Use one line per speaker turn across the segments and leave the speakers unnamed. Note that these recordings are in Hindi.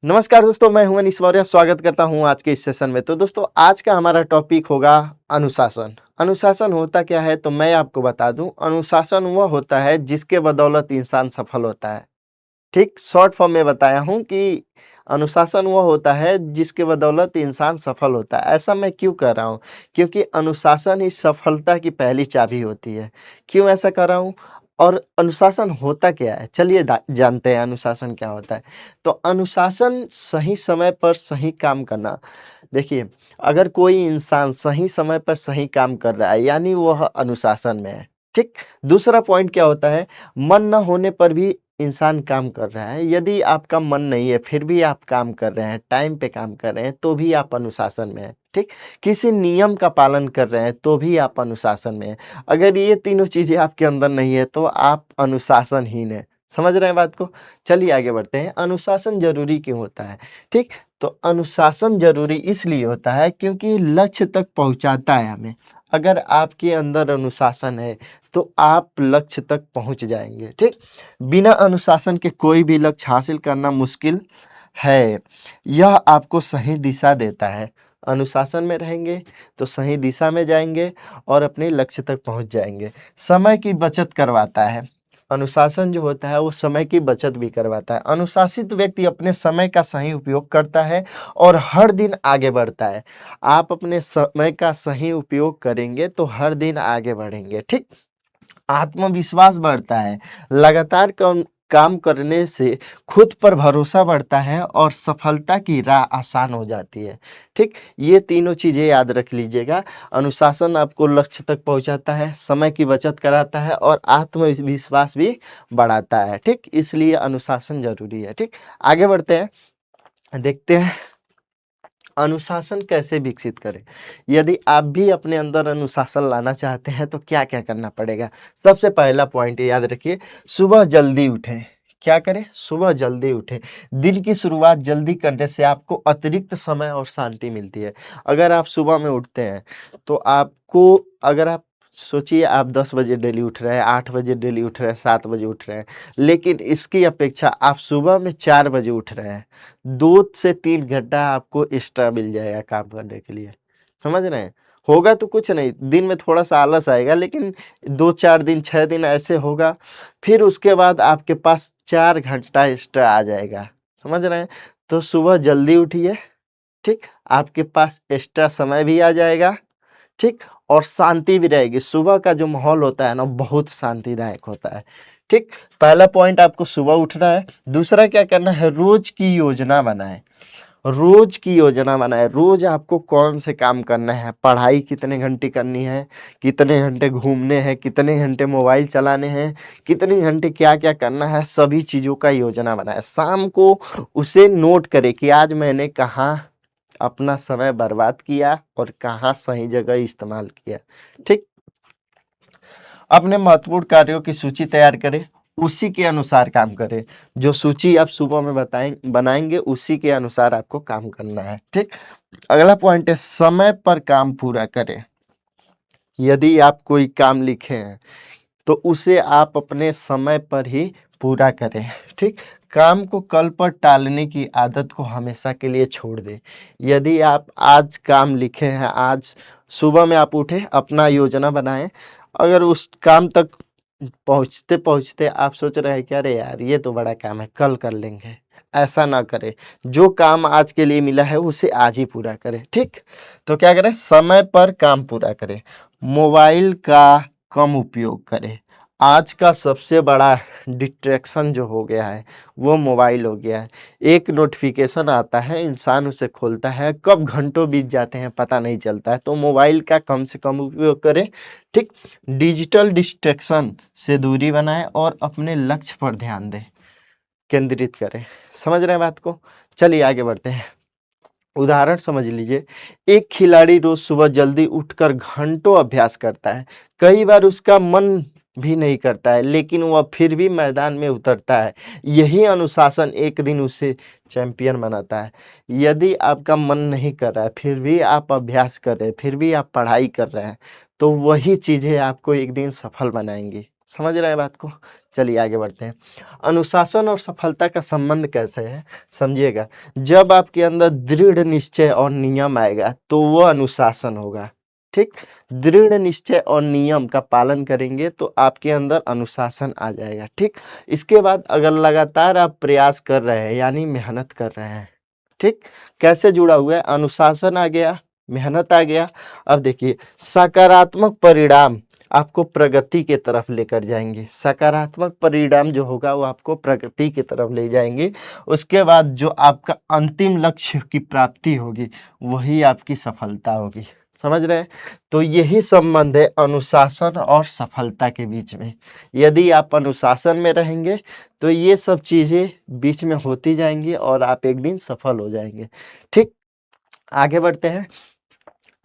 नमस्कार दोस्तों, मैं हूं अनीश मौर्य। स्वागत करता हूं आज के इस सेशन में। तो दोस्तों, आज का हमारा टॉपिक होगा अनुशासन। अनुशासन होता क्या है तो मैं आपको बता दूं। अनुशासन वह होता है जिसके बदौलत इंसान सफल होता है। ठीक शॉर्ट फॉर्म में बताया हूं कि अनुशासन वह होता है जिसके बदौलत इंसान सफल होता है। ऐसा मैं क्यों कह रहा हूं? क्योंकि अनुशासन ही सफलता की पहली चाबी होती है। क्यों ऐसा कर रहा हूं? और अनुशासन होता क्या है, चलिए जानते हैं अनुशासन क्या होता है। तो अनुशासन सही समय पर सही काम करना। देखिए, अगर कोई इंसान सही समय पर सही काम कर रहा है यानी वह अनुशासन में है। ठीक। दूसरा पॉइंट क्या होता है? मन न होने पर भी इंसान काम कर रहा है। यदि आपका मन नहीं है फिर भी आप काम कर रहे हैं, टाइम पे काम कर रहे हैं, तो भी आप अनुशासन में हैं। ठीक। किसी नियम का पालन कर रहे हैं तो भी आप अनुशासन में हैं। अगर ये तीनों चीजें आपके अंदर नहीं है तो आप अनुशासनहीन है। समझ रहे हैं बात को? चलिए आगे बढ़ते हैं। अनुशासन जरूरी क्यों होता है? ठीक। तो अनुशासन जरूरी इसलिए होता है क्योंकि लक्ष्य तक पहुंचाता है हमें। अगर आपके अंदर अनुशासन है तो आप लक्ष्य तक पहुंच जाएंगे। ठीक। बिना अनुशासन के कोई भी लक्ष्य हासिल करना मुश्किल है। यह आपको सही दिशा देता है। अनुशासन में रहेंगे तो सही दिशा में जाएंगे और अपने लक्ष्य तक पहुंच जाएंगे। समय की बचत करवाता है। अनुशासन जो होता है वो समय की बचत भी करवाता है। अनुशासित व्यक्ति अपने समय का सही उपयोग करता है और हर दिन आगे बढ़ता है। आप अपने समय का सही उपयोग करेंगे तो हर दिन आगे बढ़ेंगे। ठीक। आत्मविश्वास बढ़ता है। लगातार काम करने से खुद पर भरोसा बढ़ता है और सफलता की राह आसान हो जाती है। ठीक। ये तीनों चीज़ें याद रख लीजिएगा। अनुशासन आपको लक्ष्य तक पहुंचाता है, समय की बचत कराता है और आत्मविश्वास भी बढ़ाता है। ठीक। इसलिए अनुशासन जरूरी है। ठीक। आगे बढ़ते हैं, देखते हैं अनुशासन कैसे विकसित करें। यदि आप भी अपने अंदर अनुशासन लाना चाहते हैं तो क्या क्या करना पड़ेगा? सबसे पहला पॉइंट याद रखिए, सुबह जल्दी उठें। क्या करें? सुबह जल्दी उठें। दिन की शुरुआत जल्दी करने से आपको अतिरिक्त समय और शांति मिलती है। अगर आप सुबह में उठते हैं तो आपको, अगर आप सोचिए, आप 10 बजे डेली उठ रहे हैं, 8 बजे डेली उठ रहे हैं, 7 बजे उठ रहे हैं, लेकिन इसकी अपेक्षा आप सुबह में 4 बजे उठ रहे हैं, 2 से 3 घंटा आपको एक्स्ट्रा मिल जाएगा काम करने के लिए। समझ रहे हैं? होगा तो कुछ नहीं, दिन में थोड़ा-सा आलस आएगा, लेकिन 2-4 दिन, 6 दिन ऐसे होगा, फिर उसके बाद आपके पास 4 घंटा एक्स्ट्रा आ जाएगा। समझ रहे हैं? तो सुबह जल्दी उठिए। ठीक? आपके पास एक्स्ट्रा समय भी आ जाएगा। ठीक। और शांति भी रहेगी। सुबह का जो माहौल होता है ना, बहुत शांतिदायक होता है। ठीक। पहला पॉइंट, आपको सुबह उठना है। दूसरा क्या करना है? रोज की योजना बनाएं। रोज की योजना बनाएं। रोज आपको कौन से काम करना है, पढ़ाई कितने घंटे करनी है, कितने घंटे घूमने हैं, कितने घंटे मोबाइल चलाने हैं, कितने घंटे क्या क्या करना है, सभी चीज़ों का योजना बनाएं। शाम को उसे नोट करें कि आज मैंने कहाँ अपना समय बर्बाद किया और कहाँ सही जगह इस्तेमाल किया। ठीक। अपने महत्वपूर्ण कार्यों की सूची तैयार करें, उसी के अनुसार काम करें। जो सूची आप सुबह में बनाएंगे उसी के अनुसार आपको काम करना है। ठीक। अगला पॉइंट है, समय पर काम पूरा करें। यदि आप कोई काम लिखे हैं तो उसे आप अपने समय पर ही पूरा करें। ठीक। काम को कल पर टालने की आदत को हमेशा के लिए छोड़ दें। यदि आप आज काम लिखे हैं, आज सुबह में आप उठे, अपना योजना बनाएं, अगर उस काम तक पहुंचते पहुंचते आप सोच रहे हैं कि अरे यार ये तो बड़ा काम है, कल कर लेंगे, ऐसा ना करें। जो काम आज के लिए मिला है उसे आज ही पूरा करें। ठीक। तो क्या करें? समय पर काम पूरा करें। मोबाइल का कम उपयोग करें। आज का सबसे बड़ा डिस्ट्रैक्शन जो हो गया है वो मोबाइल हो गया है। एक नोटिफिकेशन आता है, इंसान उसे खोलता है, कब घंटों बीत जाते हैं पता नहीं चलता है। तो मोबाइल का कम से कम उपयोग करें। ठीक। डिजिटल डिस्ट्रैक्शन से दूरी बनाएं और अपने लक्ष्य पर ध्यान दें, केंद्रित करें। समझ रहे हैं बात को? चलिए आगे बढ़ते हैं। उदाहरण समझ लीजिए, एक खिलाड़ी रोज सुबह जल्दी उठकर घंटों अभ्यास करता है। कई बार उसका मन भी नहीं करता है, लेकिन वह फिर भी मैदान में उतरता है। यही अनुशासन एक दिन उसे चैंपियन बनाता है। यदि आपका मन नहीं कर रहा है फिर भी आप अभ्यास कर रहे हैं, फिर भी आप पढ़ाई कर रहे हैं, तो वही चीजें आपको एक दिन सफल बनाएंगी। समझ रहे हैं बात को? चलिए आगे बढ़ते हैं। अनुशासन और सफलता का संबंध कैसे है, समझिएगा। जब आपके अंदर दृढ़ निश्चय और नियम आएगा तो वो अनुशासन होगा। ठीक, दृढ़ निश्चय और नियम का पालन करेंगे तो आपके अंदर अनुशासन आ जाएगा। ठीक, इसके बाद अगर लगातार आप प्रयास कर रहे हैं यानी मेहनत कर रहे हैं, ठीक, कैसे जुड़ा हुआ है, अनुशासन आ गया, मेहनत आ गया। अब देखिए सकारात्मक परिणाम आपको प्रगति के तरफ लेकर जाएंगे। सकारात्मक परिणाम जो होगा वो आपको प्रगति की तरफ ले जाएंगे। उसके बाद जो आपका अंतिम लक्ष्य की प्राप्ति होगी वही आपकी सफलता होगी। समझ रहे हैं? तो यही संबंध है अनुशासन और सफलता के बीच में। यदि आप अनुशासन में रहेंगे तो ये सब चीज़ें बीच में होती जाएंगी और आप एक दिन सफल हो जाएंगे। ठीक, आगे बढ़ते हैं।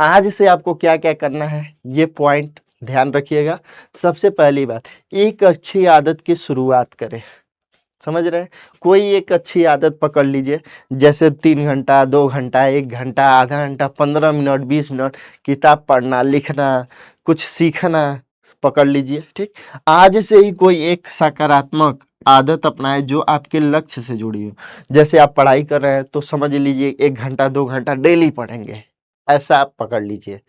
आज से आपको क्या क्या करना है ये पॉइंट ध्यान रखिएगा। सबसे पहली बात, एक अच्छी आदत की शुरुआत करें। समझ रहे हैं? कोई एक अच्छी आदत पकड़ लीजिए, जैसे 3 घंटा, 2 घंटा, 1 घंटा, आधा घंटा, 15 मिनट, 20 मिनट किताब पढ़ना, लिखना, कुछ सीखना पकड़ लीजिए। ठीक, आज से ही कोई एक सकारात्मक आदत अपनाएं जो आपके लक्ष्य से जुड़ी हो। जैसे आप पढ़ाई कर रहे हैं तो समझ लीजिए 1 घंटा, 2 घंटा डेली पढ़ेंगे, ऐसा आप पकड़ लीजिए।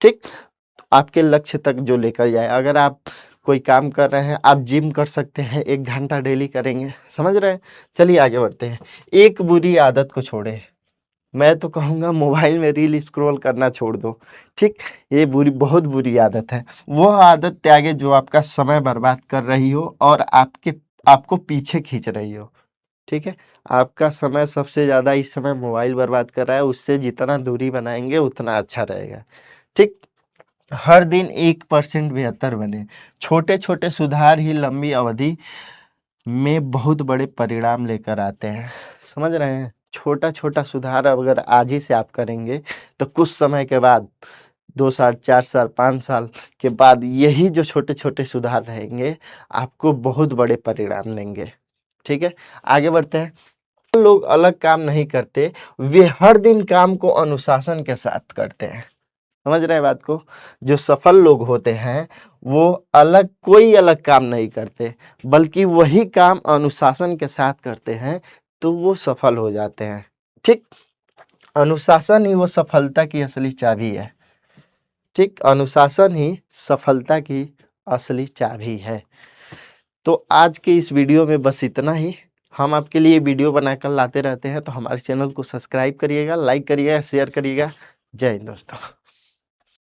ठीक, आपके लक्ष्य तक जो लेकर जाए। अगर आप कोई काम कर रहे हैं, आप जिम कर सकते हैं, 1 घंटा डेली करेंगे। समझ रहे हैं? चलिए आगे बढ़ते हैं। एक बुरी आदत को छोड़ें। मैं तो कहूँगा मोबाइल में रील स्क्रॉल करना छोड़ दो। ठीक, ये बहुत बुरी आदत है। वो आदत त्यागे जो आपका समय बर्बाद कर रही हो और आपको पीछे खींच रही हो। ठीक है, आपका समय सबसे ज़्यादा इस समय मोबाइल बर्बाद कर रहा है, उससे जितना दूरी बनाएंगे उतना अच्छा रहेगा। ठीक, हर दिन 1% बेहतर बने। छोटे छोटे सुधार ही लंबी अवधि में बहुत बड़े परिणाम लेकर आते हैं। समझ रहे हैं? छोटा छोटा सुधार अगर आज ही से आप करेंगे तो कुछ समय के बाद 2 साल, 4 साल, 5 साल के बाद यही जो छोटे छोटे सुधार रहेंगे आपको बहुत बड़े परिणाम देंगे। ठीक है, आगे बढ़ते हैं। लोग अलग काम नहीं करते, वे हर दिन काम को अनुशासन के साथ करते हैं। समझ रहे हैं बात को? जो सफल लोग होते हैं वो कोई अलग काम नहीं करते, बल्कि वही काम अनुशासन के साथ करते हैं तो वो सफल हो जाते हैं। ठीक, अनुशासन ही वो सफलता की असली चाबी है। ठीक, अनुशासन ही सफलता की असली चाबी है। तो आज के इस वीडियो में बस इतना ही। हम आपके लिए वीडियो बनाकर लाते रहते हैं, तो हमारे चैनल को सब्सक्राइब करिएगा, लाइक करिएगा, शेयर करिएगा। जय हिंद दोस्तों।